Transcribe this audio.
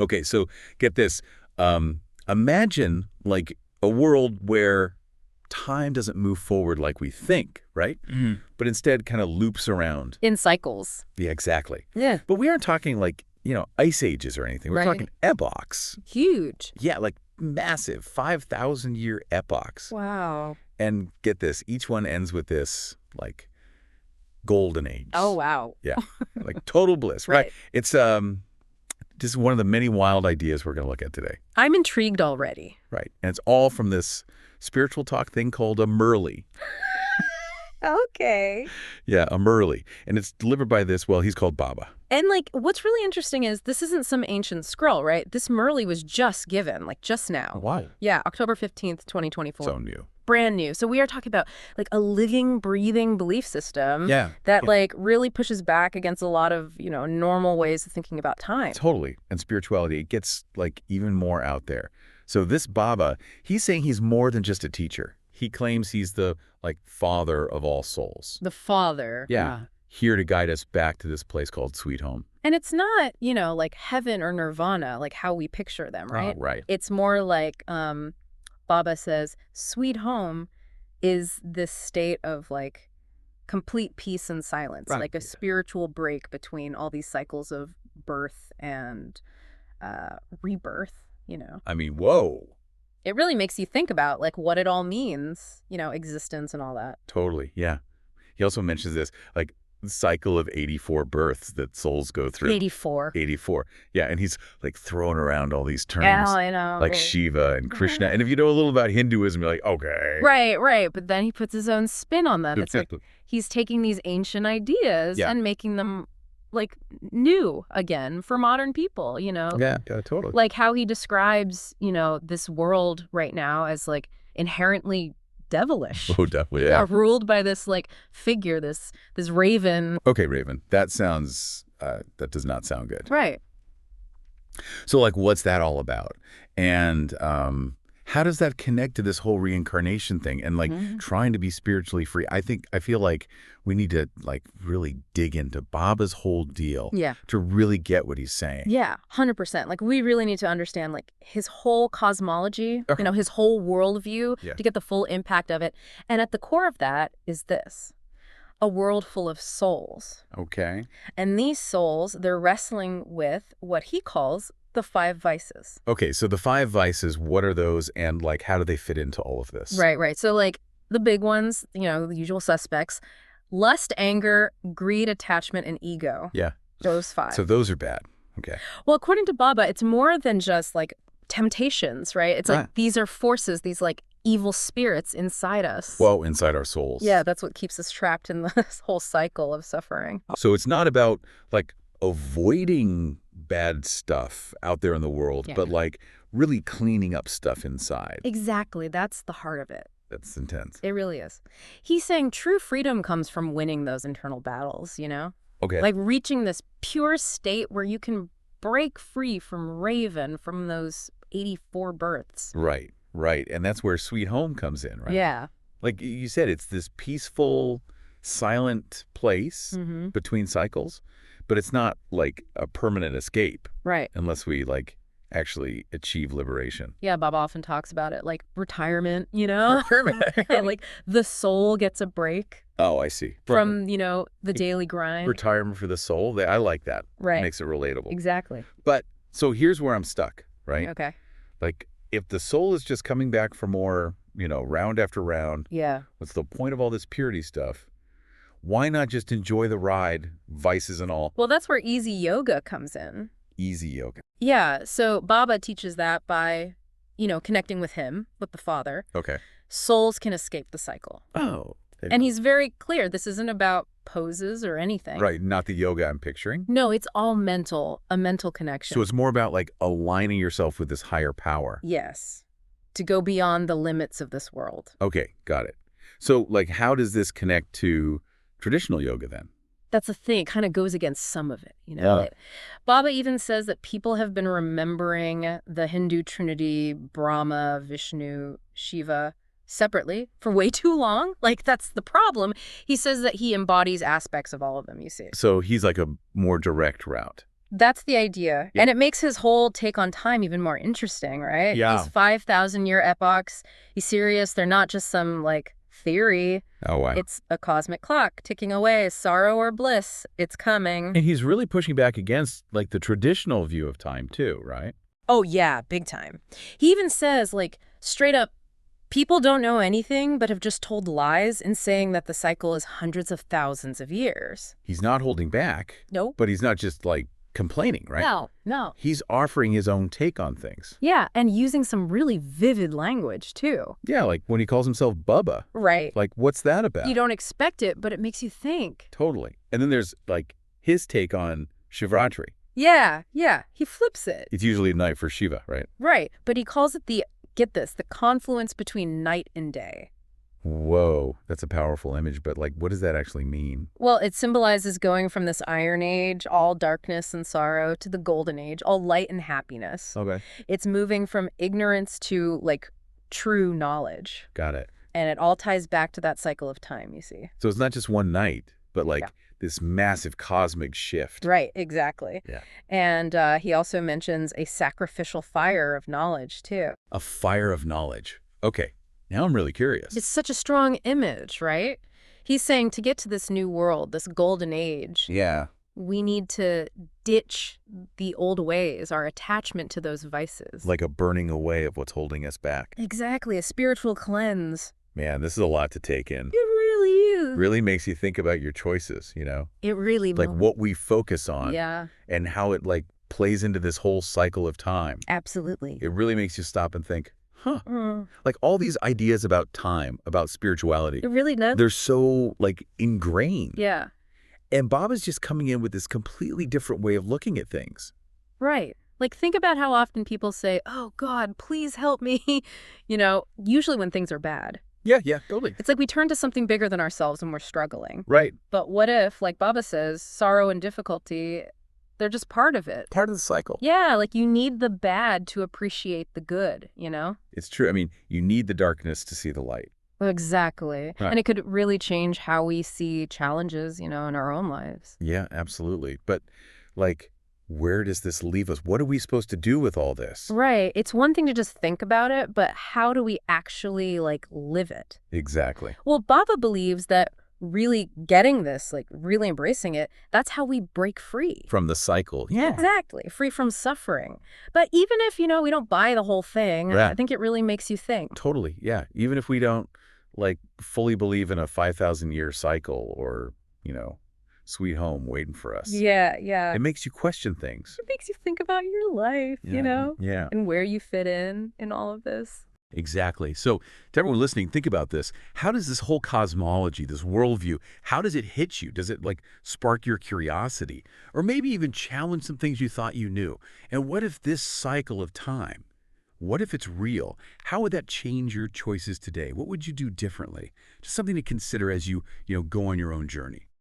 Okay, so get this. Imagine like a world where time doesn't move forward like we think, right? But instead kind of loops around. In cycles. Yeah, exactly. Yeah. But we aren't talking like, ice ages or anything. We're talking epochs. Huge. Yeah, like massive 5,000-year epochs. Wow. And get this, each one ends with this like golden age. Oh, wow. Yeah, like total bliss, right? It's just one of the many wild ideas we're going to look at today. I'm intrigued already. Right. And it's all from this spiritual talk thing called a Murli. Okay. Yeah, a Murli. And it's delivered by this, he's called Baba. And what's really interesting is this isn't some ancient scroll, right? This Murli was just given, just now. Wow. Yeah, October 15th, 2024. So new. Brand new. So we are talking about a living, breathing belief system that really pushes back against a lot of, normal ways of thinking about time. Totally. And spirituality, it gets even more out there. So this Baba, he's saying he's more than just a teacher. He claims he's the father of all souls. The father. Yeah. Here to guide us back to this place called Sweet Home. And it's not, heaven or nirvana, how we picture them, right? Right. It's more like Baba says, Sweet Home is this state of complete peace and silence, like a spiritual break between all these cycles of birth and rebirth, I mean, whoa. It really makes you think about what it all means, existence and all that. Totally, yeah. He also mentions this, the cycle of 84 births that souls go through. 84. 84. Yeah, and he's throwing around all these terms. Yeah, I know. Like Shiva and Krishna. And if you know a little about Hinduism, you're like, okay. Right. But then he puts his own spin on them. It's he's taking these ancient ideas and making them new again for modern people, Yeah, totally. Like how he describes, this world right now as inherently devilish. Oh, definitely, yeah. Ruled by this figure, this raven. Okay, Raven. That sounds, that does not sound good. Right. So what's that all about? And how does that connect to this whole reincarnation thing and trying to be spiritually free? I feel like we need to really dig into Baba's whole deal to really get what he's saying. Yeah, 100%. We really need to understand his whole cosmology, his whole worldview to get the full impact of it. And at the core of that is this. A world full of souls. Okay. And these souls, they're wrestling with what he calls the 5 vices. Okay, so the 5 vices, what are those and how do they fit into all of this? Right. So the big ones, the usual suspects, lust, anger, greed, attachment, and ego. Yeah. Those 5. So those are bad. Okay. Well, according to Baba, it's more than just temptations, right? It's these are forces, these evil spirits inside us. Well, inside our souls. Yeah, that's what keeps us trapped in this whole cycle of suffering. So it's not about avoiding bad stuff out there in the world, but really cleaning up stuff inside. Exactly. That's the heart of it. That's intense. It really is. He's saying true freedom comes from winning those internal battles, Okay. Reaching this pure state where you can break free from Raven, from those 84 births. Right. And that's where Sweet Home comes in, right? Yeah. Like you said, it's this peaceful, silent place between cycles, but it's not a permanent escape. Right. Unless we actually achieve liberation. Yeah, Bob often talks about it retirement, Retirement. The soul gets a break. Oh, I see. From, the daily grind. Retirement for the soul. I like that. Right. It makes it relatable. Exactly. But so here's where I'm stuck, right? Okay. If the soul is just coming back for more, round after round. Yeah. What's the point of all this purity stuff? Why not just enjoy the ride, vices and all? Well, that's where easy yoga comes in. Easy yoga. Yeah. So Baba teaches that by, connecting with him, with the Father. Okay. Souls can escape the cycle. Oh. And he's very clear. This isn't about poses or anything. Right. Not the yoga I'm picturing. No, it's all mental, a mental connection. So it's more about aligning yourself with this higher power. Yes. To go beyond the limits of this world. Okay. Got it. So how does this connect to traditional yoga then? That's the thing. It kind of goes against some of it, Yeah. Baba even says that people have been remembering the Hindu trinity, Brahma, Vishnu, Shiva, separately for way too long. That's the problem. He says that he embodies aspects of all of them, you see. So he's a more direct route. That's the idea. Yeah. And it makes his whole take on time even more interesting, right? Yeah. These 5,000-year epochs, he's serious. They're not just some, like, theory. Oh, wow. It's a cosmic clock ticking away, sorrow or bliss. It's coming. And he's really pushing back against, like, the traditional view of time, too, right? Oh, yeah, big time. He even says, like, straight up, people don't know anything but have just told lies in saying that the cycle is hundreds of thousands of years. He's not holding back. Nope. But he's not just, like, complaining, right? No. He's offering his own take on things. Yeah, and using some really vivid language, too. Yeah, like when he calls himself Bubba. Right. Like, what's that about? You don't expect it, but it makes you think. Totally. And then there's, like, his take on Shivratri. Yeah, he flips it. It's usually at night for Shiva, right? Right, but he calls it get this, the confluence between night and day. Whoa, that's a powerful image, but, like, what does that actually mean? Well, it symbolizes going from this Iron Age, all darkness and sorrow, to the Golden Age, all light and happiness. Okay. It's moving from ignorance to, like, true knowledge. Got it. And it all ties back to that cycle of time, you see. So it's not just one night, but, like, this massive cosmic shift. Right, exactly. Yeah. And he also mentions a sacrificial fire of knowledge, too. A fire of knowledge. Okay, now I'm really curious. It's such a strong image, right? He's saying to get to this new world, this golden age, Yeah. we need to ditch the old ways, our attachment to those vices. Like a burning away of what's holding us back. Exactly, a spiritual cleanse. Man, this is a lot to take in. It really is. Really makes you think about your choices, you know? It really Like will. what we focus on. Yeah, And how it, like, plays into this whole cycle of time. absolutely. It really makes you stop and think, huh. Mm. Like all these ideas about time, about spirituality, It really does. they're so, like, ingrained. Yeah, And Bob is just coming in with this completely different way of looking at things. right. Like, think about how often people say, oh, God, please help me. Usually when things are bad. Yeah, totally. It's like we turn to something bigger than ourselves when we're struggling. Right. But what if, like Baba says, sorrow and difficulty, they're just part of it. Part of the cycle. Yeah, like you need the bad to appreciate the good, It's true. I mean, you need the darkness to see the light. Exactly. Right. And it could really change how we see challenges, in our own lives. Yeah, absolutely. But, like, where does this leave us? What are we supposed to do with all this? Right. It's one thing to just think about it, but how do we actually, live it? Exactly. Well, Baba believes that really getting this, really embracing it, that's how we break free. From the cycle. Yeah. Exactly. Free from suffering. But even if, we don't buy the whole thing, Yeah. I think it really makes you think. Totally. Yeah. Even if we don't, like, fully believe in a 5,000-year cycle or, sweet home waiting for us. Yeah. It makes you question things. It makes you think about your life, Yeah. and where you fit in all of this. Exactly. So to everyone listening, think about this. How does this whole cosmology, this worldview, how does it hit you? Does it, like, spark your curiosity? Or maybe even challenge some things you thought you knew? And what if this cycle of time, what if it's real? How would that change your choices today? What would you do differently? Just something to consider as you, go on your own journey.